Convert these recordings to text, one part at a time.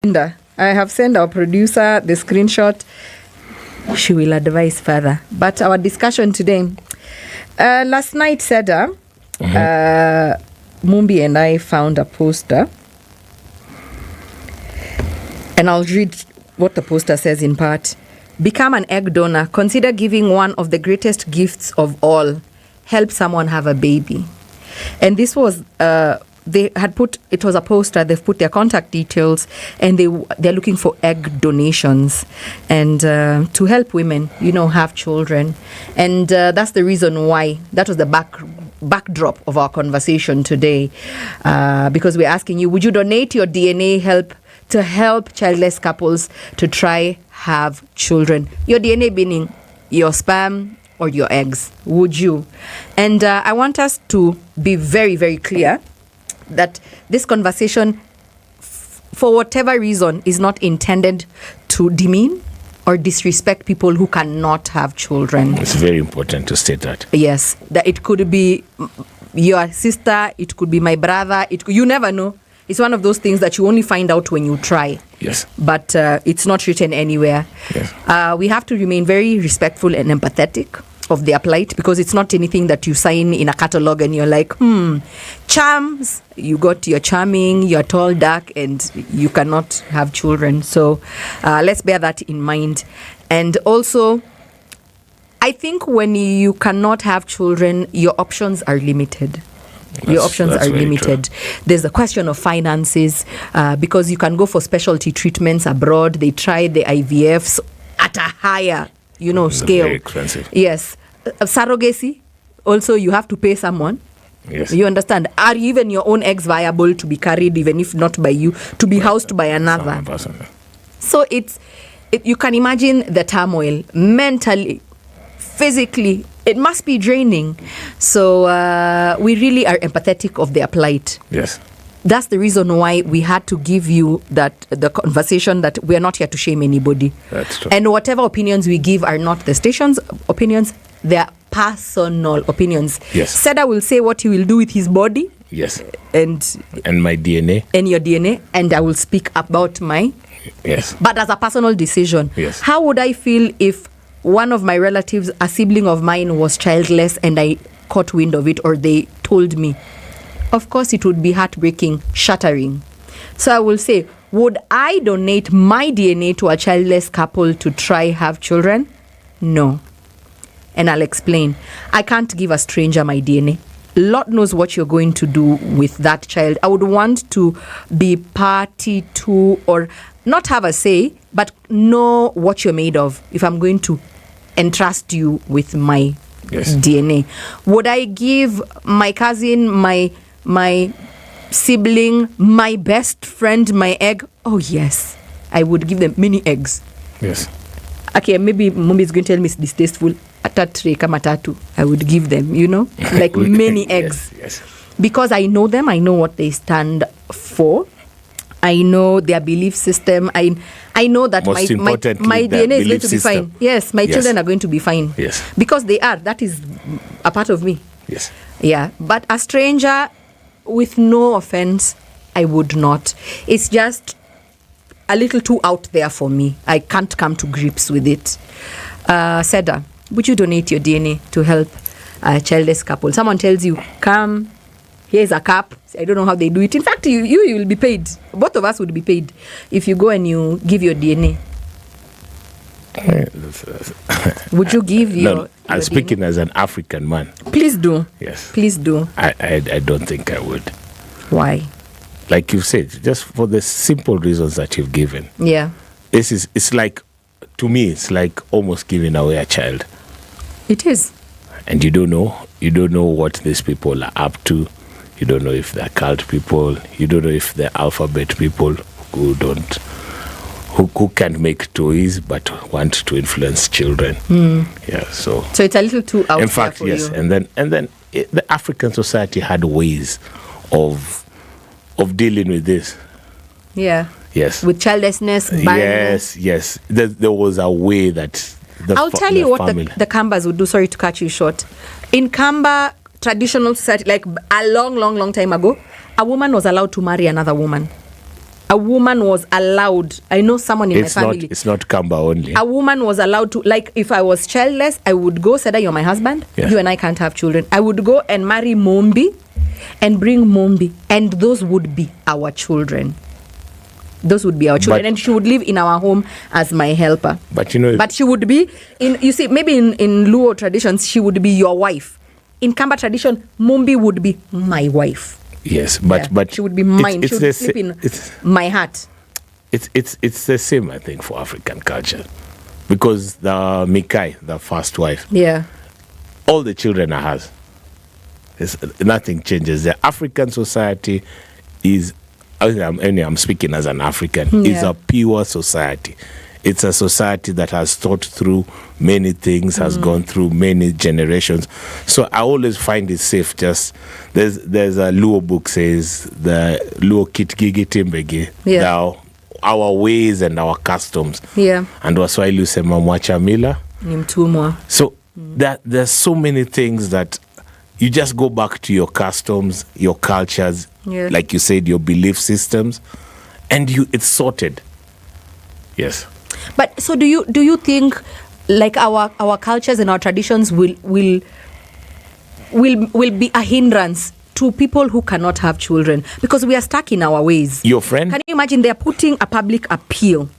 I have sent our producer the screenshot. She will advise further. But our discussion today, last night, Seda, Mumbi and I found a poster. And I'll read what the poster says in part. Become an egg donor. Consider giving one of the greatest gifts of all. Help someone have a baby. And this was... they had put, it was a poster, they've put their contact details, and they're looking for egg donations and to help women, have children. And that's the reason why, that was the backdrop of our conversation today, because we're asking you, would you donate your DNA to help childless couples to try have children? Your DNA meaning your sperm or your eggs, would you? And I want us to be very, very clear that this conversation, for whatever reason, is not intended to demean or disrespect people who cannot have children. It's very important to state that. Yes, that it could be your sister, it could be my brother, you never know. It's one of those things that you only find out when you try. Yes. But it's not written anywhere. Yes. We have to remain very respectful and empathetic of their plight, because it's not anything that you sign in a catalog and you're like, charms, you got your charming, you're tall, dark, and you cannot have children. So let's bear that in mind. And also, I think when you cannot have children, your options are limited. Your options are limited. True. There's the question of finances, because you can go for specialty treatments abroad. They try the IVFs at a higher scale. Very expensive. Yes. Surrogacy, also you have to pay someone. Yes. You understand? Are even your own eggs viable to be carried, even if not by you, to be housed by another? So you can imagine the turmoil mentally, physically. It must be draining. So we really are empathetic of their plight. Yes. That's the reason why we had to give you the conversation that we are not here to shame anybody. That's true. And whatever opinions we give are not the station's opinions, they are personal opinions. Yes. Seda will say what he will do with his body. Yes. And my DNA. And your DNA. And I will speak about my. Yes. But as a personal decision. Yes. How would I feel if one of my relatives, a sibling of mine, was childless and I caught wind of it, or they told me? Of course, it would be heartbreaking, shattering. So I will say, would I donate my DNA to a childless couple to try have children? No. And I'll explain. I can't give a stranger my DNA. Lord knows what you're going to do with that child. I would want to be party to, or not have a say, but know what you're made of if I'm going to entrust you with my DNA. Would I give my cousin, my sibling, my best friend, my egg? Oh, yes. I would give them many eggs. Yes. Okay, maybe Mumbi is going to tell me it's distasteful. Atatu, I would give them, like many eggs. Yes. Because I know them, I know what they stand for. I know their belief system. I know that my DNA is going to be fine. Yes, my children are going to be fine. Yes. Because they are. That is a part of me. Yes. Yeah. But a stranger, with no offense, I would not. It's just a little too out there for me. I can't come to grips with it. Seda, would you donate your DNA to help a childless couple? Someone tells you, come, here's a cup. I don't know how they do it. In fact, you will be paid. Both of us would be paid if you go and you give your DNA. Would you give your I'm speaking DNA? As an African man. Please do. Yes. Please do. I don't think I would. Why? Like you said, just for the simple reasons that you've given. Yeah. It's like, to me, it's like almost giving away a child. It is. And you don't know what these people are up to. You don't know if they're cult people. You don't know if they're alphabet people who can't make toys but want to influence children. Yeah, so it's a little too out. In fact, for yes, you. and then the African society had ways of dealing with this. Yeah. Yes. With childlessness. Barrenness. Yes. There was a way that. I'll tell you what the Kambas would do. Sorry to cut you short. In Kamba traditional society, like a long time ago, a woman was allowed to marry another woman. a woman was allowed. I know someone in my family. It's not Kamba only. A woman was allowed to, like, if I was childless, I would go, Seda, you're my husband. Yeah. You and I can't have children. I would go and marry Mombi and bring Mombi, and those would be our children. Those would be our children, and she would live in our home as my helper. But you know, but she would be you see, maybe in Luo traditions, she would be your wife. In Kamba tradition, Mombi would be my wife. Yes, but she would be mine. She would sleep in my heart. It's the same, I think, for African culture, because the Mikai, the first wife, all the children are hers. Nothing changes. The African society is, I'm speaking as an African, is a pure society. It's a society that has thought through many things, has gone through many generations. So I always find it safe. Just there's a Luo book says the Luo kitgigi timbegi, our ways and our customs. Yeah. And Waswahili usema mwacha mila ni mtumwa. So there's so many things that you just go back to your customs, your cultures, like you said, your belief systems, and it's sorted. Yes. But so do you think, like, our cultures and our traditions will be a hindrance to people who cannot have children, because we are stuck in our ways? Your friend? Can you imagine they're putting a public appeal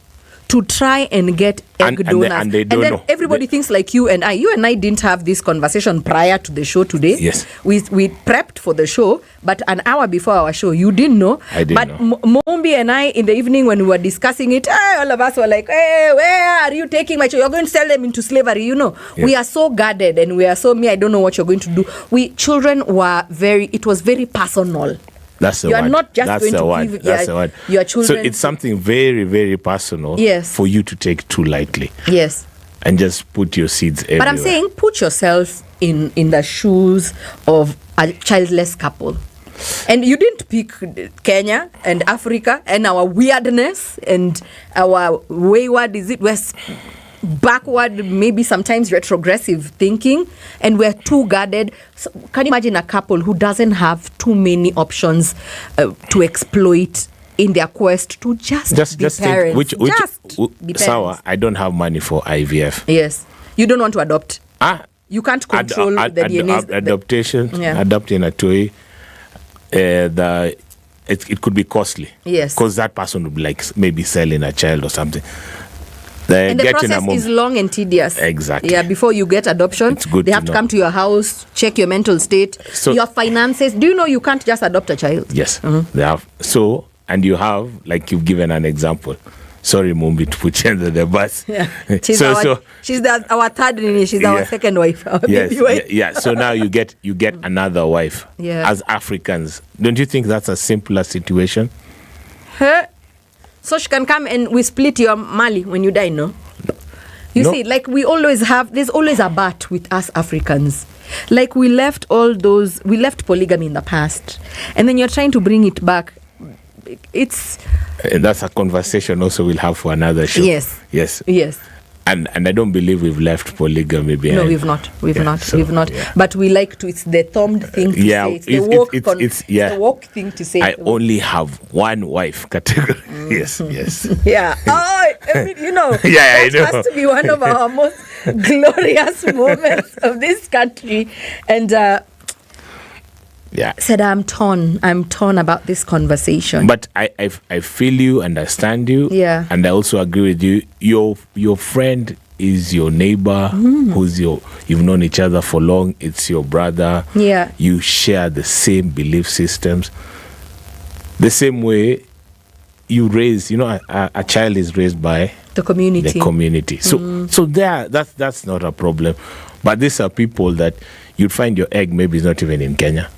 to try and get egg donors? And they don't know. Everybody thinks like you and I. You and I didn't have this conversation prior to the show today. Yes. We prepped for the show, but an hour before our show, you didn't know. I didn't know. But Mombi and I, in the evening when we were discussing it, all of us were like, hey, where are you taking my child? You're going to sell them into slavery, you know. Yes. We are so guarded, and we are so, I don't know what you're going to do. Children were it was very personal. That's the you word. are not just That's going the to word. give That's the word. Your children. So it's something very, very personal for you to take too lightly. Yes. And just put your seeds everywhere. But I'm saying, put yourself in the shoes of a childless couple. And you didn't pick Kenya and Africa and our weirdness and our wayward, we're backward, maybe sometimes retrogressive thinking, and we're too guarded. So can you imagine a couple who doesn't have too many options to exploit in their quest to just be parents? Think, Sawa, I don't have money for IVF. Yes. You don't want to adopt. You can't control the DNA. Adaptation, adopting a toy, it could be costly. Yes. Because that person would be like maybe selling a child or something. And the process is long and tedious. Exactly. Yeah, before you get adoption, they have to come to your house, check your mental state, your finances. Do you know you can't just adopt a child? Yes, they have. So, and you have, like you've given an example. Sorry, Mumbi, to put you under the bus. Yeah. She's our third nini. She's our second wife. Our baby wife. Yeah. So now you get another wife. Yeah. As Africans, don't you think that's a simpler situation? So she can come and we split your mali when you die, no? You see, like there's always a but with us Africans. Like we left polygamy in the past. And then you're trying to bring it back. That's a conversation also we'll have for another show. Yes. And I don't believe we've left polygamy behind. No, we've not. We've not. Yeah. But we like to. It's the thumbed thing to say. It's the woke thing to say. I only have one wife category. Yes. Yeah. You know. Yeah, that has to be one of our most glorious moments of this country. And said I'm torn about this conversation. But I feel you, understand you, and I also agree with you. Your friend is your neighbor, you've known each other for long. It's your brother. Yeah, you share the same belief systems, the same way you raise. A child is raised by the community. So that's not a problem. But these are people that you'd find your egg maybe is not even in Kenya.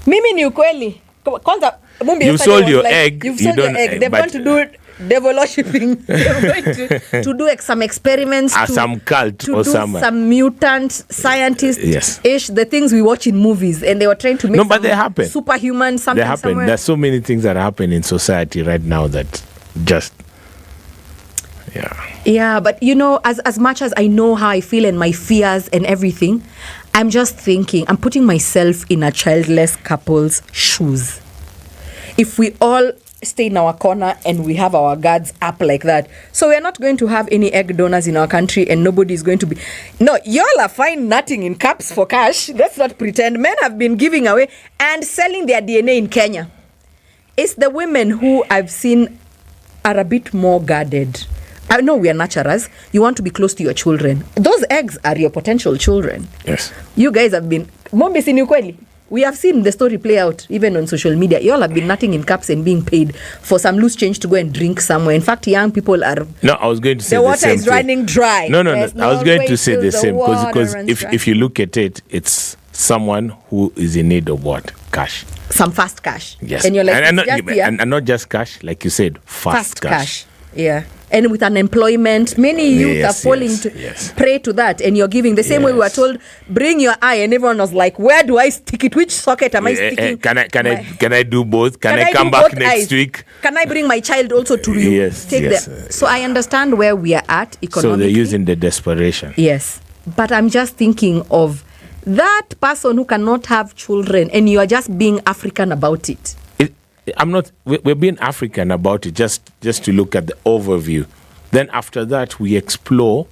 Mimi ni ukweli. Kwanza Mumbi, you sold your egg. You've sold your egg. They're going to do devil worshipping. They're going to do some experiments. Some cult to or do some mutant scientist ish, the things we watch in movies, and they were trying to make but they happen. Superhuman something. They happen. Somewhere. There's so many things that happen in society right now that just Yeah, but as much as I know how I feel and my fears and everything, I'm just thinking, I'm putting myself in a childless couple's shoes. If we all stay in our corner and we have our guards up like that. So we're not going to have any egg donors in our country, and nobody is going to be... No, y'all are fine nutting in cups for cash. Let's not pretend. Men have been giving away and selling their DNA in Kenya. It's the women who I've seen are a bit more guarded. I know we are naturals. You want to be close to your children. Those eggs are your potential children. Yes. You guys have been... We have seen the story play out even on social media. You all have been nutting in cups and being paid for some loose change to go and drink somewhere. In fact, young people are... No, I was going to say the same water is running dry. No. I was going to say the same, because if you look at it, it's someone who is in need of what? Cash. Some fast cash. Yes. And you're like, and not just cash, like you said, fast cash. Yeah. And with unemployment, many youth are falling to prey to that. And you're giving the same way we were told, bring your eye, and everyone was like, where do I stick it? Which socket am I sticking? Can I do both? Can I come back next week? Can I bring my child also to you? Yes. So I understand where we are at economically. So they're using the desperation. Yes. But I'm just thinking of that person who cannot have children, and you are just being African about it. We're being African about it, just to look at the overview. Then after that, we explore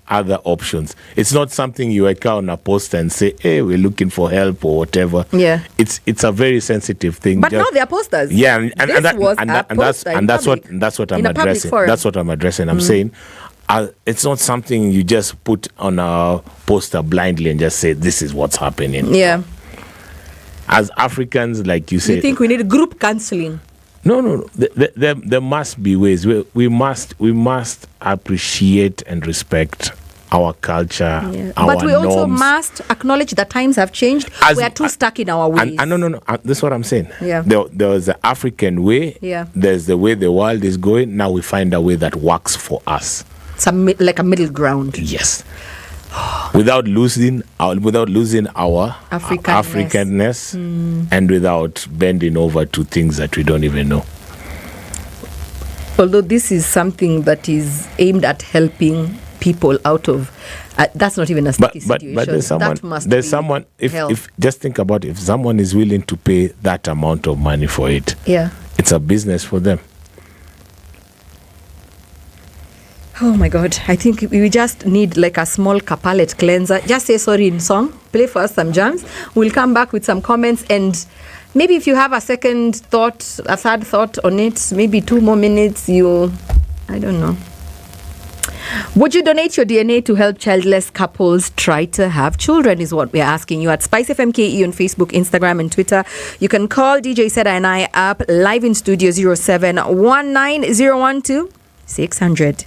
other options. It's not something you wake on a poster and say, hey, we're looking for help or whatever. Yeah. It's a very sensitive thing. But now they're posters. Yeah, and that's what I'm addressing. That's what I'm addressing. I'm saying it's not something you just put on a poster blindly and just say, this is what's happening. Yeah. As Africans, like you say... You think we need group counseling? No. There must be ways. We must appreciate and respect our culture, our But we norms. also must acknowledge that times have changed. We are too stuck in our ways. No. That's what I'm saying. Yeah. There's the African way. Yeah. There's the way the world is going. Now we find a way that works for us. Like a middle ground. Yes. Without losing our Africanness and without bending over to things that we don't even know. Although this is something that is aimed at helping people out of that's not even a sticky situation. But there's someone if just think about it, if someone is willing to pay that amount of money for it, it's a business for them. Oh my God, I think we just need like a small palate cleanser. Just say sorry in song, play for us some jams. We'll come back with some comments, and maybe if you have a second thought, a third thought on it, maybe 2 more minutes, I don't know. Would you donate your DNA to help childless couples try to have children, is what we're asking you at SpiceFM KE on Facebook, Instagram and Twitter. You can call DJ Seda and I up live in studio 0719 012 600.